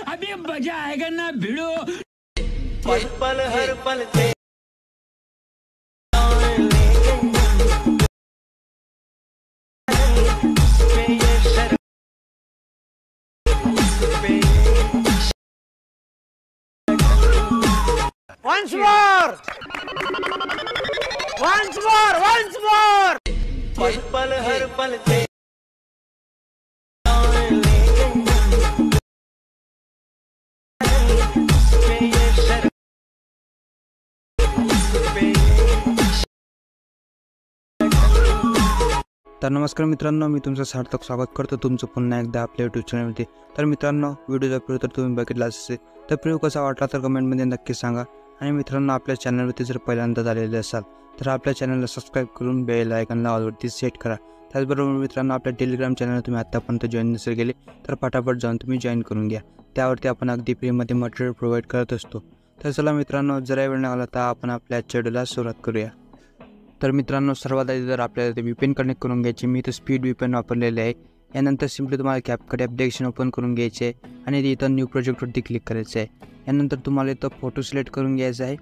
अभी मजा आएगा ना भिड़ो। पल पल हर पल Once more! Once more! Once more! पल पल हर पल तर नमस्कार मित्रांनो, मी तुमचं सार्थक स्वागत करतो तुमचं पुन्हा एकदा आपल्या यूट्यूब चॅनलमध्ये। तर मित्रांनो, व्हिडिओ जर प्रिय तर तुम्ही बघितला असेल तर प्रिय कसा वाटला तर कमेंटमध्ये नक्की सांगा। आणि मित्रांनो, आपल्या चॅनलवरती जर पहिल्यांदा झालेले असाल तर आपल्या चॅनलला सबस्क्राईब करून बेल आयकॉनला ऑलवरती सेट करा। त्याचबरोबर मित्रांनो, आपल्या टेलिग्राम चॅनल तुम्ही आतापर्यंत जॉईन नसेल केले तर फटाफट जाऊन तुम्ही जॉईन करून घ्या। त्यावरती आपण अगदी फ्रीमध्ये मटेरियल प्रोव्हाइड करत असतो। तर चला मित्रांनो, जरा वेळ न घालवता आपण आपल्या आजच्या व्हिडिओला सुरुवात करूया। तर मित्रांनो, सर्वात आधी जर आपल्याला ते VPN कनेक्ट करून घ्यायचे, मी तर स्पीड VPN वापरलेले आहे। यानंतर सिम्पली तुम्हाला CapCut ॲप्लिकेशन ओपन करून घ्यायचे आहे आणि इथं न्यू प्रोजेक्टवरती क्लिक करायचं आहे। यानंतर तुम्हाला इथं फोटो सिलेक्ट करून घ्यायचा आहे।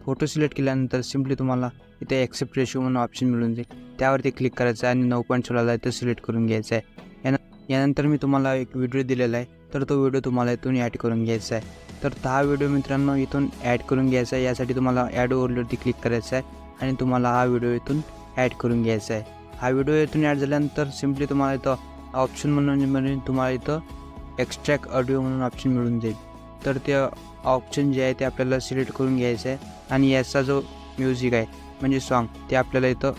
फोटो सिलेक्ट केल्यानंतर सिम्पली तुम्हाला इथे ॲक्सेप्ट रेशो म्हणून ऑप्शन मिळून जाईल, त्यावरती क्लिक करायचं आहे आणि 9.16 इथं सिलेक्ट करून घ्यायचं आहे। यानंतर मी तुम्हाला एक व्हिडिओ दिलेला आहे, तर तो व्हिडिओ तुम्हाला इथून ॲड करून घ्यायचा आहे। तर हा व्हिडिओ मित्रांनो इथून ॲड करून घ्यायचा आहे। यासाठी तुम्हाला ॲड ओव्हरवरती क्लिक करायचं आहे आणि तुम्हाला हा व्हिडिओ इथून ॲड करून घ्यायचा आहे। हा व्हिडिओ इथून ॲड झाल्यानंतर सिम्पली तुम्हाला इथं ऑप्शन म्हणून तुम्हाला इथं एक्स्ट्रॅक्ट ऑडिओ म्हणून ऑप्शन मिळून जाईल। तर ते ऑप्शन जे आहे ते आपल्याला सिलेक्ट करून घ्यायचं आहे आणि याचा जो म्युझिक आहे म्हणजे सॉन्ग ते आपल्याला इथं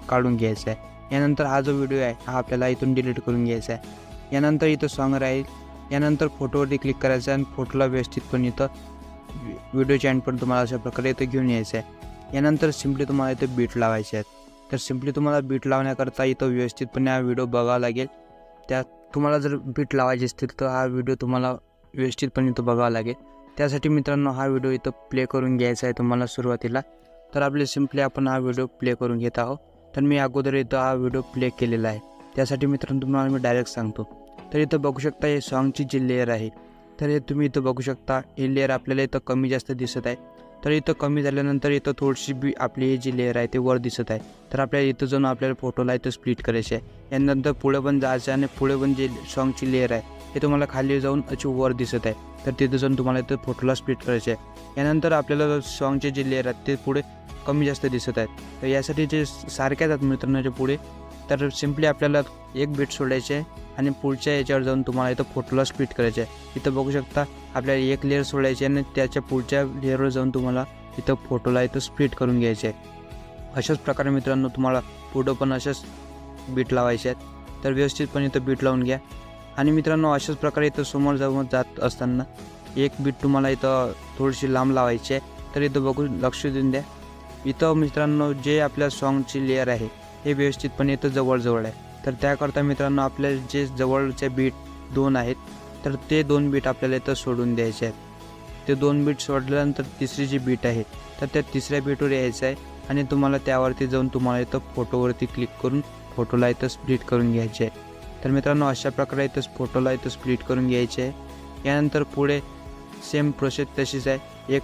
काढून घ्यायचं आहे। यानंतर हा जो व्हिडिओ आहे हा आपल्याला इथून डिलीट करून घ्यायचा आहे। यानंतर इथं सॉन्ग राहील। यानंतर फोटोवरती क्लिक करायचं आहे आणि फोटोला व्यवस्थितपणे इथं व्हिडिओच्या एंड पण तुम्हाला अशा प्रकारे इथं घेऊन यायचं आहे। यानंतर सिम्पली तुम्हाला इथं बीट लावायचे आहेत। तर सिम्पली तुम्हाला बीट लावण्याकरता इथं व्यवस्थितपणे हा व्हिडिओ बघावा लागेल। त्यात तुम्हाला जर बीट लावायचे असतील तर हा व्हिडिओ तुम्हाला व्यवस्थितपणे इथं बघावा लागेल। त्यासाठी मित्रांनो, हा व्हिडिओ इथं प्ले करून घ्यायचा आहे तुम्हाला सुरुवातीला। तर आपले सिम्पली आपण हा व्हिडिओ प्ले करून घेत आहोत। तर मी अगोदर इथं हा व्हिडिओ प्ले केलेला आहे, त्यासाठी मित्रांनो तुम्हाला मी डायरेक्ट सांगतो। तर इथं बघू शकता हे सॉन्गची जी लेअर आहे, तर हे तुम्ही इथं बघू शकता ही लेअर आपल्याला इथं कमी जास्त दिसत आहे। तर इथं कमी झाल्यानंतर इथं थोडीशी आपली ही जी लेअर आहे ते वर दिसत आहे। तर आपल्याला इथं जाऊन आपल्याला फोटोला इथं स्प्लिट करायचे आहे। यानंतर पुढे पण जायचं आणि पुढे पण जे सॉन्गची लेअर आहे ते तुम्हाला खाली जाऊन अशी वर दिसत आहे। तर तिथं जाऊन तुम्हाला इथं फोटोला स्प्लिट करायचे आहे। यानंतर आपल्याला सॉन्गचे जे लेअर आहेत ते पुढे कमी जास्त दिसत आहेत। तर यासाठी जे सारख्या आहेत मित्रांनो पुढे, तर सिम्पली आपल्याला एक बीट सोडायचे आहे आणि पुढच्या याच्यावर जाऊन तुम्हाला इथं फोटोला स्प्लिट करायचे आहे। इथं बघू शकता आपल्याला एक लेअर सोडायची आणि त्याच्या पुढच्या लेअरवर जाऊन तुम्हाला इथं फोटोला इथं स्प्लिट करून घ्यायचे आहे। अशाच प्रकारे मित्रांनो तुम्हाला पुढं पण अशाच बीट लावायचे आहेत। तर व्यवस्थितपणे इथं बीट लावून घ्या। आणि मित्रांनो, अशाच प्रकारे इथं समोर जाऊन जात असताना एक बीट तुम्हाला इथं थोडीशी लांब लावायची आहे। तर इथं बघू लक्ष देऊन द्या। इथं मित्रांनो जे आपल्या सॉन्गची लेअर आहे हे व्यवस्थितपणे इथं जवळजवळ आहे। तर त्याकरता मित्रांनो आपल्या जे जवळचे बीट 2 आहेत तर ते 2 बीट आपल्याला इथं सोडून द्यायचे आहेत। ते 2 बीट सोडल्यानंतर तिसरी जी बीट आहे तर त्या तिसऱ्या बीटवर यायचं आहे आणि तुम्हाला त्यावरती जाऊन तुम्हाला इथं फोटोवरती क्लिक करून फोटोला इथं स्प्लिट करून घ्यायचे आहे। तर मित्रांनो, अशा प्रकारे इथं फोटोला इथं स्प्लिट करून घ्यायचे आहे। यानंतर पुढे सेम प्रोसेस तशीच आहे, एक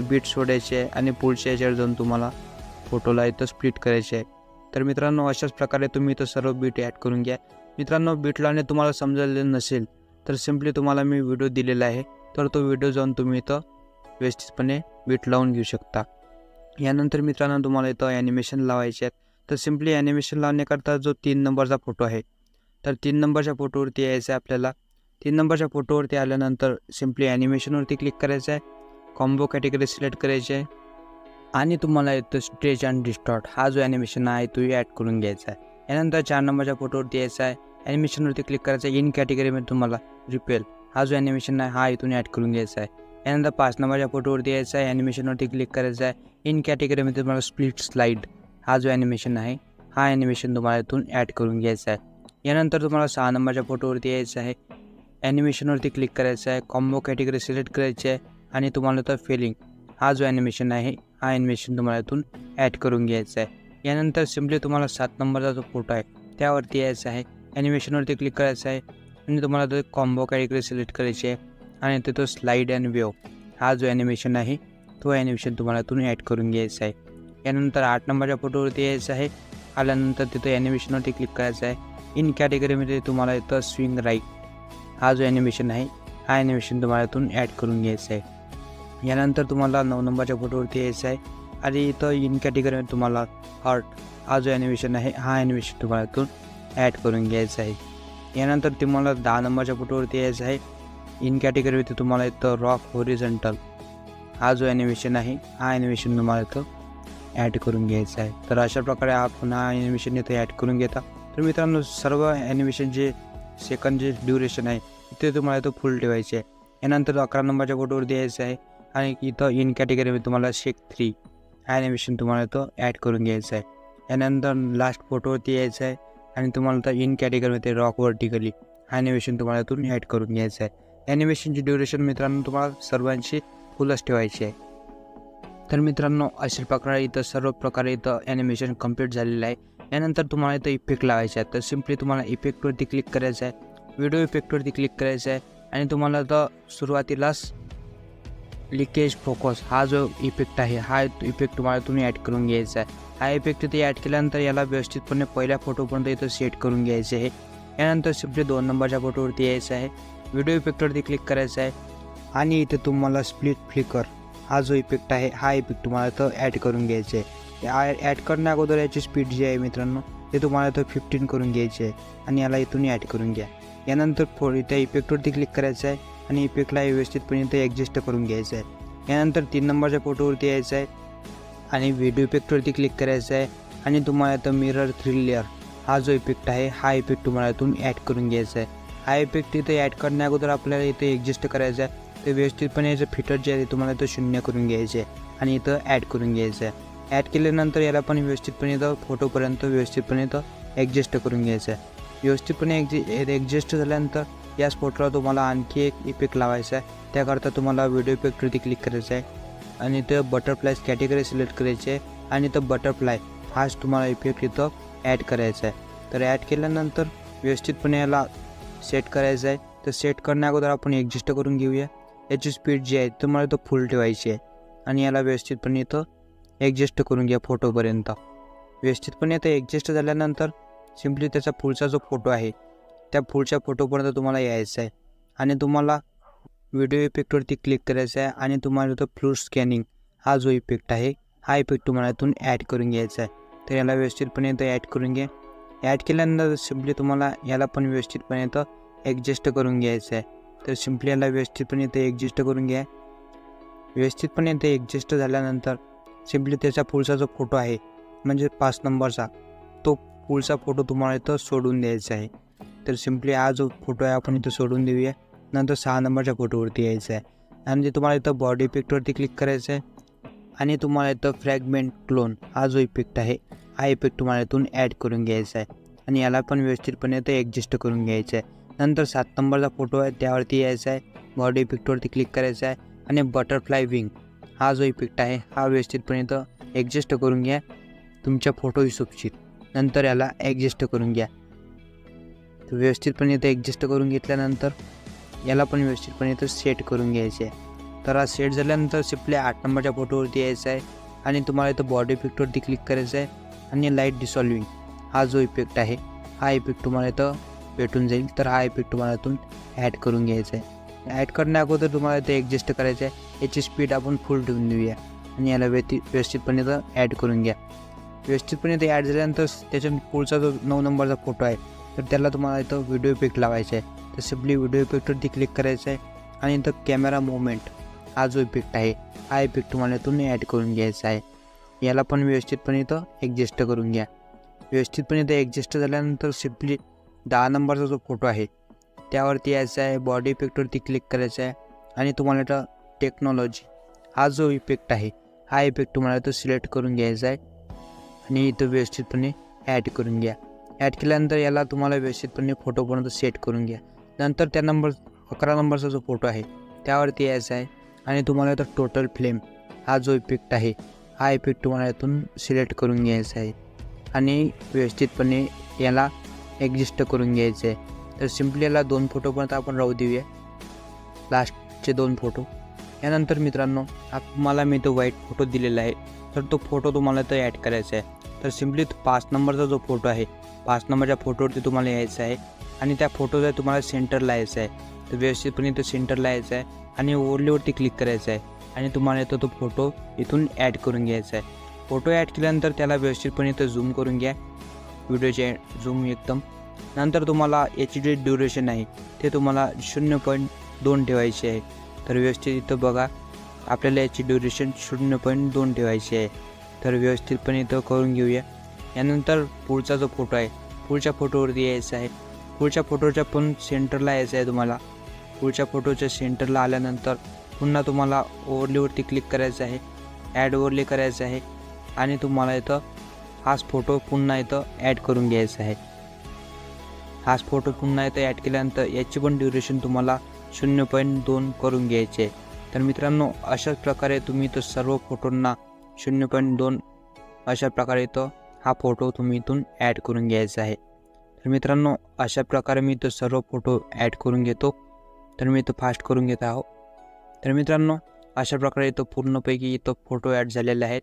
बीट सोडायची आहे आणि पुढच्या याच्यावर जाऊन तुम्हाला फोटोला इथं स्प्लिट करायचे आहे। तर मित्रांनो, अशाच प्रकारे तुम्ही इथं सर्व बीट ॲड करून घ्या। मित्रांनो, बीट लावणे तुम्हाला समजलेलं नसेल तर सिम्पली तुम्हाला मी व्हिडिओ दिलेला आहे, तर तो व्हिडिओ जाऊन तुम्ही इथं व्यवस्थितपणे बीट लावून घेऊ शकता। यानंतर मित्रांनो तुम्हाला इथं ॲनिमेशन लावायचे आहेत। तर सिम्पली ॲनिमेशन लावण्याकरता जो 3 नंबरचा फोटो आहे तर 3 नंबरच्या फोटोवरती यायचं आहे आपल्याला। 3 नंबरच्या फोटोवरती आल्यानंतर सिम्पली ॲनिमेशनवरती क्लिक करायचं आहे, कॉम्बो कॅटेगरी सिलेक्ट करायची आहे आणि तुम्हाला इथं स्ट्रेच अँड डिस्टॉर्ट हा जो ॲनिमेशन आहे तो ॲड करून घ्यायचा आहे। यानंतर 4 नंबरच्या फोटोवरती यायचं आहे, ॲनिमेशनवरती क्लिक करायचं आहे। इन कॅटेगरीमध्ये तुम्हाला रिपेल हा जो ॲनिमेशन आहे हा इथून ॲड करून घ्यायचा आहे। यानंतर 5 नंबरच्या फोटोवरती यायचं आहे, ॲनिमेशनवरती क्लिक करायचं आहे। इन कॅटेगरीमध्ये तुम्हाला स्प्लिट स्लाईड हा जो ॲनिमेशन आहे हा ॲनिमेशन तुम्हाला इथून ॲड करून घ्यायचा आहे। यानंतर तुम्हाला 6 नंबरच्या फोटोवरती यायचं आहे, ॲनिमेशनवरती क्लिक करायचं आहे, कॉम्बो कॅटेगरी सिलेक्ट करायची आहे आणि तुम्हाला तर फेलिंग हा जो ॲनिमेशन आहे हा ॲनिमेशन तुम्हाला इथून ॲड करून घ्यायचा आहे। यानंतर सिम्पली तुम्हाला 7 नंबरचा जो फोटो आहे त्यावरती यायचं आहे, ॲनिमेशनवरती क्लिक करायचं आहे, आणि तुम्हाला तो कॉम्बो कॅटेगरी सिलेक्ट करायची आहे आणि तिथं स्लाईड अँड वेव हा जो ॲनिमेशन आहे तो ॲनिमेशन तुम्हाला इथून ॲड करून घ्यायचा आहे. यानंतर 8 नंबरच्या फोटोवरती यायचं आहे. आल्यानंतर तिथं ॲनिमेशनवरती क्लिक करायचं आहे. इन कॅटेगरीमध्ये तुम्हाला इथं स्विंग राईट हा जो ॲनिमेशन आहे हा ॲनिमेशन तुम्हाला इथून ॲड करून घ्यायचा आहे. यानंतर तुम्हाला 9 नंबरच्या फोटोवरती यायचं आहे आणि इथं इन कॅटेगरीमध्ये तुम्हाला हार्ट हा जो ॲनिमेशन आहे हा ॲनिमेशन तुम्हाला इथून ॲड करून घ्यायचा आहे. यानंतर तुम्हाला 10 नंबरच्या फोटोवरती यायचं आहे. इन कॅटेगरीवरती तुम्हाला इथं रॉक होरिझॉन्टल हा जो ॲनिमेशन आहे हा ॲनिमेशन तुम्हाला इथं ॲड करून घ्यायचा आहे. तर अशा प्रकारे आपण हा ॲनिमेशन इथं ॲड करून घेता. तर मित्रांनो सर्व ॲनिमेशन जे सेकंड जे ड्युरेशन आहे ते तुम्हाला इथं फुल ठेवायचे आहे. यानंतर 11 नंबरच्या फोटोवरती यायचं आहे आणि इथं इन कॅटेगरीमध्ये तुम्हाला शेक 3 ॲनिमेशन तुम्हाला इथं ॲड करून घ्यायचं आहे. यानंतर लास्ट फोटोवरती यायचं आहे आणि तुम्हाला तर इन कॅटेगरीमध्ये रॉक व्हर्टिकली ॲनिमेशन तुम्हाला इथून ॲड करून घ्यायचं आहे. ॲनिमेशनची ड्युरेशन मित्रांनो तुम्हाला सर्वांची फुलच ठेवायची आहे. तर मित्रांनो अशा प्रकारे इथं सर्व प्रकारे इथं ॲनिमेशन कंप्लीट झालेलं आहे. यानंतर तुम्हाला इथं इफेक्ट लावायचे आहे. तर सिम्पली तुम्हाला इफेक्टवरती क्लिक करायचं आहे. व्हिडिओ इफेक्टवरती क्लिक करायचं आहे आणि तुम्हाला तर सुरुवातीलाच लिकेज फोकस हा जो इफेक्ट आहे हा इफेक्ट तुम्हाला तुम्ही ॲड करून घ्यायचा आहे. हा इफेक्ट इथे ॲड केल्यानंतर याला व्यवस्थितपणे पहिल्या फोटोपर्यंत इथं सेट करून घ्यायचे आहे. यानंतर सिम्पली 2 नंबरच्या फोटोवरती यायचं आहे. व्हिडिओ इफेक्टवरती क्लिक करायचं आहे आणि इथे तुम्हाला स्प्लिट फ्लिकर हा जो इफेक्ट आहे हा इफेक्ट तुम्हाला इथं ॲड करून घ्यायचे आहे. ॲड करण्या अगोदर याची स्पीड जी आहे मित्रांनो ते तुम्हाला इथं 15 करून घ्यायची आहे आणि याला इथून ॲड करून घ्या. यानंतर त्या इफेक्टवरती क्लिक करायचं आहे आणि इफेक्टला व्यवस्थितपणे इथं ॲडजस्ट करून घ्यायचं आहे. यानंतर 3 नंबरच्या फोटोवरती यायचं आहे आणि व्हिडिओ इफेक्टवरती क्लिक करायचं आहे आणि तुम्हाला इथं मिरर 3 लेअर हा जो इफेक्ट आहे हा इफेक्ट तुम्हाला इथून ॲड करून घ्यायचा आहे. हा इफेक्ट इथे ॲड करण्या अगोदर आपल्याला इथे ॲडजस्ट करायचं आहे. ते व्यवस्थितपणे याचं फिटर जे आहे ते तुम्हाला इथं 0 करून घ्यायचे आहे आणि इथं ॲड करून घ्यायचं आहे. ॲड केल्यानंतर याला पण व्यवस्थितपणे इथं फोटोपर्यंत व्यवस्थितपणे इथं ॲडजस्ट करून घ्यायचं आहे. व्यवस्थितपणे ॲडजस्ट झाल्यानंतर याच फोटोला तुम्हाला आणखी एक इफेक्ट लावायचा आहे. त्याकरता तुम्हाला व्हिडिओ इफेक्टवरती क्लिक करायचं आहे आणि इथं बटरफ्लायज कॅटेगरी सिलेक्ट करायची आहे आणि इथं बटरफ्लाय हाच तुम्हाला इफेक्ट इथं ॲड करायचा आहे. तर ॲड केल्यानंतर व्यवस्थितपणे याला सेट करायचं आहे. तर सेट करण्या अगोदर आपण ॲडजस्ट करून घेऊया. याची स्पीड जी आहे तुम्हाला इथं फुल ठेवायची आहे आणि याला व्यवस्थितपणे इथं ॲडजस्ट करून घ्या फोटोपर्यंत. व्यवस्थितपणे इथं ॲडजस्ट झाल्यानंतर सिम्पली त्याचा पुढचा जो फोटो आहे त्या पुढच्या फोटोपर्यंत तुम्हाला यायचं आहे आणि तुम्हाला व्हिडिओ इफेक्टवरती क्लिक करायचं आहे आणि तुम्हाला इथं फ्लूड स्कॅनिंग हा जो इफेक्ट आहे हा इफेक्ट तुम्हाला इथून ॲड करून घ्यायचा आहे. तर याला व्यवस्थितपणे इथं ॲड करून घ्या. ॲड केल्यानंतर सिम्पली तुम्हाला याला पण व्यवस्थितपणे इथं ॲडजस्ट करून घ्यायचं आहे. तर सिम्पली याला व्यवस्थितपणे इथं ॲडजस्ट करून घ्या. व्यवस्थितपणे इथे ॲडजस्ट झाल्यानंतर सिम्पली त्याचा पुढचा जो फोटो आहे म्हणजे 5 नंबरचा तो पुढचा फोटो तुम्हाला इथं सोडून द्यायचा आहे. तर सिम्पली हा जो फोटो आहे आपण इथं सोडून देऊया. नंतर 6 नंबरच्या फोटोवरती यायचं आहे आणि तुम्हाला इथं बॉडी इफेक्टवरती क्लिक करायचं आहे आणि तुम्हाला इथं फ्रॅगमेंट क्लोन हा जो इफेक्ट आहे हा इफेक्ट तुम्हाला इथून ॲड करून घ्यायचा आहे आणि याला पण व्यवस्थितपणे इथं ॲडजस्ट करून घ्यायचं आहे. नंतर 7 नंबरचा फोटो आहे त्यावरती यायचा आहे. बॉडी इफेक्टवरती क्लिक करायचं आहे आणि बटरफ्लाय विंग हा जो इफेक्ट आहे हा व्यवस्थितपणे इथं ॲडजस्ट करून घ्या तुमच्या फोटो हिशोबशीर. नंतर याला ॲडजस्ट करून घ्या. तर व्यवस्थितपणे इथं ॲडजस्ट करून घेतल्यानंतर याला पण व्यवस्थितपणे इथं सेट करून घ्यायचे आहे. तर हा सेट झाल्यानंतर सिम्पली 8 नंबरच्या फोटोवरती यायचं आहे आणि तुम्हाला इथं बॉडी इफेक्टवरती क्लिक करायचं आहे आणि लाईट डिसॉल्विंग हा जो इफेक्ट आहे हा इफेक्ट तुम्हाला इथं भेटून जाईल. तर हा इफेक्ट तुम्हाला इथून ॲड करून घ्यायचा आहे. ॲड करण्या अगोदर तुम्हाला इथं ॲडजस्ट करायचं आहे. याची स्पीड आपण फुल ठेवून देऊया आणि याला व्यवस्थितपणे इथं ॲड करून घ्या. व्यवस्थितपणे ते ॲड झाल्यानंतर त्याच्या पुढचा जो 9 नंबरचा फोटो आहे तर त्याला तुम्हाला इथं व्हिडिओ इफेक्ट लावायचा आहे. तर सिम्पली व्हिडिओ इफेक्टवरती क्लिक करायचं आहे आणि इथं कॅमेरा मुवमेंट हा जो इफेक्ट आहे हा इफेक्ट तुम्हाला इथून ॲड करून घ्यायचा आहे. याला पण व्यवस्थितपणे इथं ॲडजस्ट करून घ्या. व्यवस्थितपणे इथं ॲडजस्ट झाल्यानंतर सिम्पली 10 नंबरचा जो फोटो आहे त्यावरती यायचं आहे. बॉडी इफेक्टवरती क्लिक करायचं आहे आणि तुम्हाला इथं टेक्नॉलॉजी हा जो इफेक्ट आहे हा इफेक्ट तुम्हाला इथं सिलेक्ट करून घ्यायचा आहे आणि इथं व्यवस्थितपणे ॲड करून घ्या. ॲड केल्यानंतर याला तुम्हाला व्यवस्थितपणे फोटोपर्यंत सेट करून घ्या. नंतर त्या 11 नंबरचा जो फोटो आहे त्यावरती यायचा आहे आणि तुम्हाला इथं टोटल फ्लेम हा जो इफेक्ट आहे हा इफेक्ट तुम्हाला इथून सिलेक्ट करून घ्यायचा आहे आणि व्यवस्थितपणे याला ॲडजस्ट करून घ्यायचं आहे. तर सिम्पली याला 2 फोटोपर्यंत आपण राहू देऊया, लास्टचे 2 फोटो. यानंतर मित्रांनो मला मी तो व्हाईट फोटो दिलेला आहे, तर तो फोटो तुम्हाला इथं ॲड करायचा आहे. तर सिम्पली 5 नंबरचा जो फोटो आहे, 5 नंबरच्या फोटोवरती तुम्हाला यायचं आहे आणि त्या फोटोचा तुम्हाला सेंटरला यायचं आहे. तर व्यवस्थितपणे तो सेंटरला यायचा आहे आणि ओरलीवरती क्लिक करायचं आहे आणि तुम्हाला इथं तो फोटो इथून ॲड करून घ्यायचा आहे. फोटो ॲड केल्यानंतर त्याला व्यवस्थितपणे इथं झूम करून घ्या, व्हिडिओचे झूम एकदम. नंतर तुम्हाला याची जे ड्युरेशन आहे ते तुम्हाला 0.2 ठेवायची आहे. तर व्यवस्थित इथं बघा, आपल्याला याची ड्युरेशन 0.2 ठेवायची आहे. तर व्यवस्थितपणे इथं करून घेऊया. यानंतर पुढचा जो फोटो आहे, पुढच्या फोटोवरती यायचं आहे. पुढच्या फोटोच्या पण सेंटरला यायचं आहे तुम्हाला. पुढच्या फोटोच्या सेंटरला आल्यानंतर पुन्हा तुम्हाला ओव्हरलीवरती क्लिक करायचं आहे, ॲड ओव्हरले करायचं आहे आणि तुम्हाला इथं हाच फोटो पुन्हा इथं ॲड करून घ्यायचा आहे. हाच फोटो पुन्हा इथं ॲड केल्यानंतर याची पण ड्युरेशन तुम्हाला 0.2 करून घ्यायचे आहे. तर मित्रांनो अशाच प्रकारे तुम्ही इथं सर्व फोटोंना 0.2 अशा प्रकारे इथं हा फोटो तुम्ही इथून ॲड करून घ्यायचा आहे. तर मित्रांनो अशा प्रकारे मी इथं सर्व फोटो ॲड करून घेतो. तर मी इथं फास्ट करून घेत आहो. तर मित्रांनो अशा प्रकारे इथं पूर्णपैकी इथं फोटो ॲड झालेले आहेत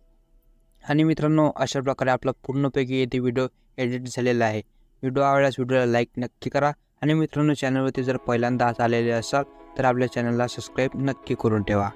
आणि मित्रांनो अशा प्रकारे आपला पूर्णपैकी इथे व्हिडिओ एडिट झालेला आहे. व्हिडिओ आवडल्यास व्हिडिओला लाईक नक्की करा आणि मित्रांनो चॅनलवरती जर पहिल्यांदा आलेले असाल तर आपल्या चॅनलला सबस्क्राईब नक्की करून ठेवा.